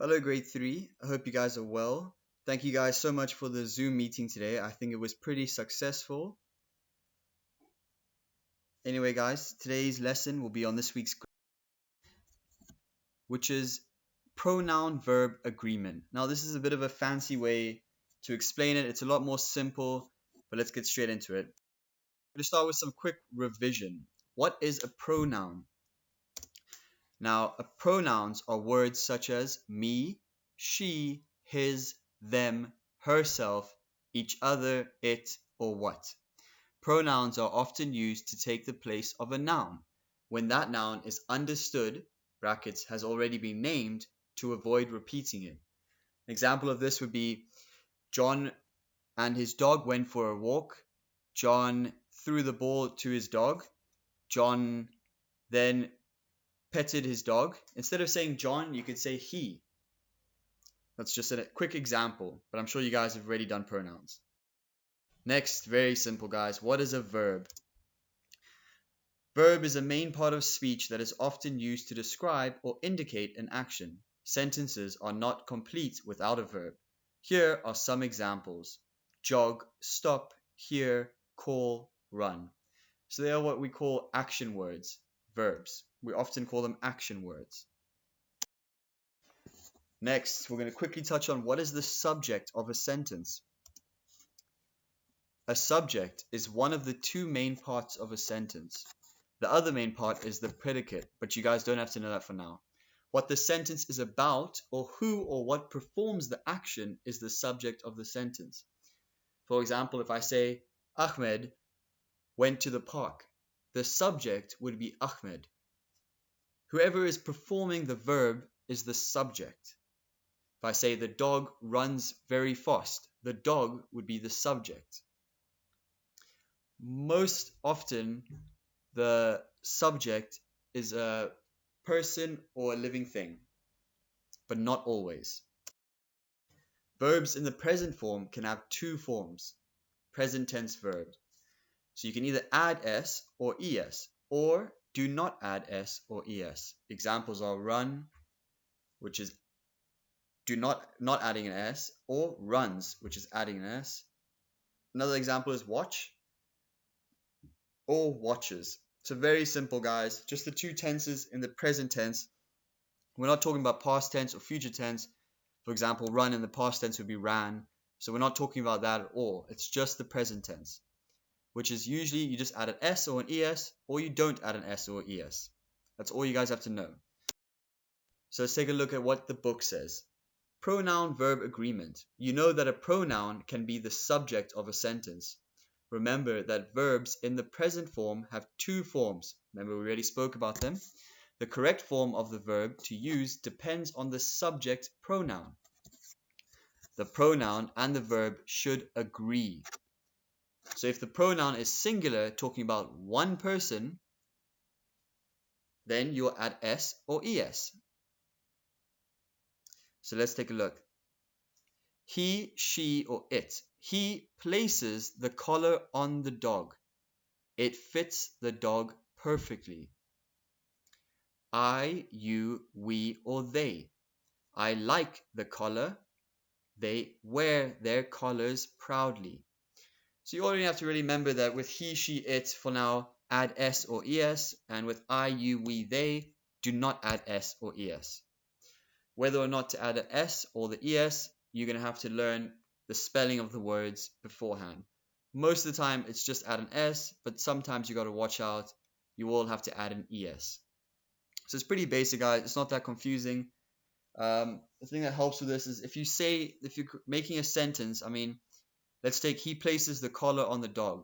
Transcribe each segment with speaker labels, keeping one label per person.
Speaker 1: Hello, grade 3. I hope you guys are well. Thank you guys so much for the Zoom meeting today. I think it was pretty successful. Anyway, guys, today's lesson will be on this week's, which is pronoun-verb agreement. Now, this is a bit of a fancy way to explain it. It's a lot more simple, but let's get straight into it. I'm going to start with some quick revision. What is a pronoun? Now, pronouns are words such as me, she, his, them, herself, each other, it, or what. Pronouns are often used to take the place of a noun when that noun is understood, brackets, has already been named, to avoid repeating it. An example of this would be John and his dog went for a walk. John threw the ball to his dog. John then petted his dog. Instead of saying John, you could say he. That's just a quick example, but I'm sure you guys have already done pronouns. Next, very simple, guys. What is a verb? Verb is a main part of speech that is often used to describe or indicate an action. Sentences are not complete without a verb. Here are some examples. Jog, stop, hear, call, run. So they are what we call action words, verbs. We often call them action words. Next, we're going to quickly touch on what is the subject of a sentence. A subject is one of the two main parts of a sentence. The other main part is the predicate, but you guys don't have to know that for now. What the sentence is about, or who or what performs the action, is the subject of the sentence. For example, if I say, Ahmed went to the park, the subject would be Ahmed. Whoever is performing the verb is the subject. If I say the dog runs very fast, the dog would be the subject. Most often, the subject is a person or a living thing, but not always. Verbs in the present form can have two forms, present tense verbs. So you can either add s or es, or do not add s or es. Examples are run, which is not adding an s, or runs, which is adding an s. Another example is watch or watches. So very simple, guys. Just the two tenses in the present tense. We're not talking about past tense or future tense. For example, run in the past tense would be ran. So we're not talking about that at all. It's just the present tense, which is usually you just add an s or an es, or you don't add an s or es. That's all you guys have to know. So let's take a look at what the book says. Pronoun-verb agreement. You know that a pronoun can be the subject of a sentence. Remember that verbs in the present form have two forms. Remember, we already spoke about them. The correct form of the verb to use depends on the subject pronoun. The pronoun and the verb should agree. So if the pronoun is singular, talking about one person, then you'll add s or es. So let's take a look. He, she, or it. He places the collar on the dog. It fits the dog perfectly. I, you, we, or they. I like the collar. They wear their collars proudly. So you only have to really remember that with he, she, it, for now, add s or es, and with I, you, we, they, do not add s or es. Whether or not to add an s or the es, you're going to have to learn the spelling of the words beforehand. Most of the time, it's just add an s, but sometimes you got to watch out. You will have to add an es. So it's pretty basic, guys. It's not that confusing. The thing that helps with this is if you're making a sentence, let's take he places the collar on the dog.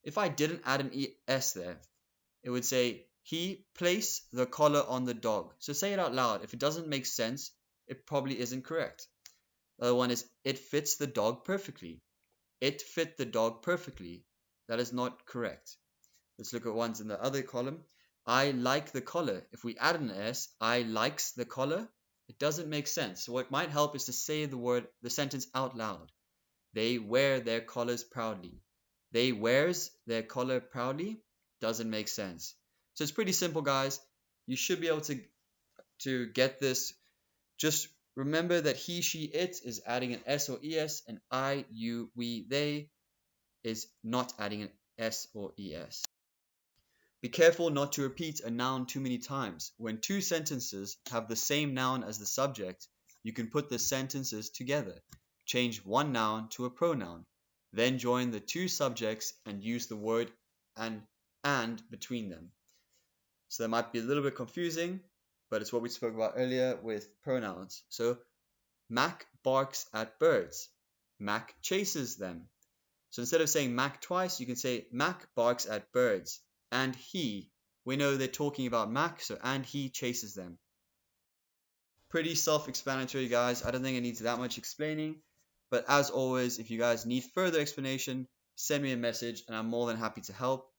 Speaker 1: If I didn't add an es there, it would say he placed the collar on the dog. So say it out loud. If it doesn't make sense, it probably isn't correct. The other one is it fits the dog perfectly. It fit the dog perfectly. That is not correct. Let's look at ones in the other column. I like the collar. If we add an s, I likes the collar, it doesn't make sense. So what might help is to say the sentence out loud. They wear their collars proudly. They wears their collar proudly doesn't make sense. So it's pretty simple, guys. You should be able to get this. Just Remember that he, she, it is adding an S or ES, and I, you, we, they is not adding an S or ES. Be careful not to repeat a noun too many times. When two sentences have the same noun as the subject, you can put the sentences together. Change one noun to a pronoun. Then join the two subjects and use the word and between them. So that might be a little bit confusing, but it's what we spoke about earlier with pronouns. So Mac barks at birds. Mac chases them. So instead of saying Mac twice, you can say Mac barks at birds. And he. We know they're talking about Mac, so and he chases them. Pretty self-explanatory, guys. I don't think it needs that much explaining. But as always, if you guys need further explanation, send me a message and I'm more than happy to help.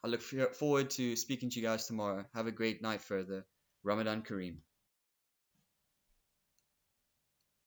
Speaker 1: I look forward to speaking to you guys tomorrow. Have a great night further. Ramadan Kareem.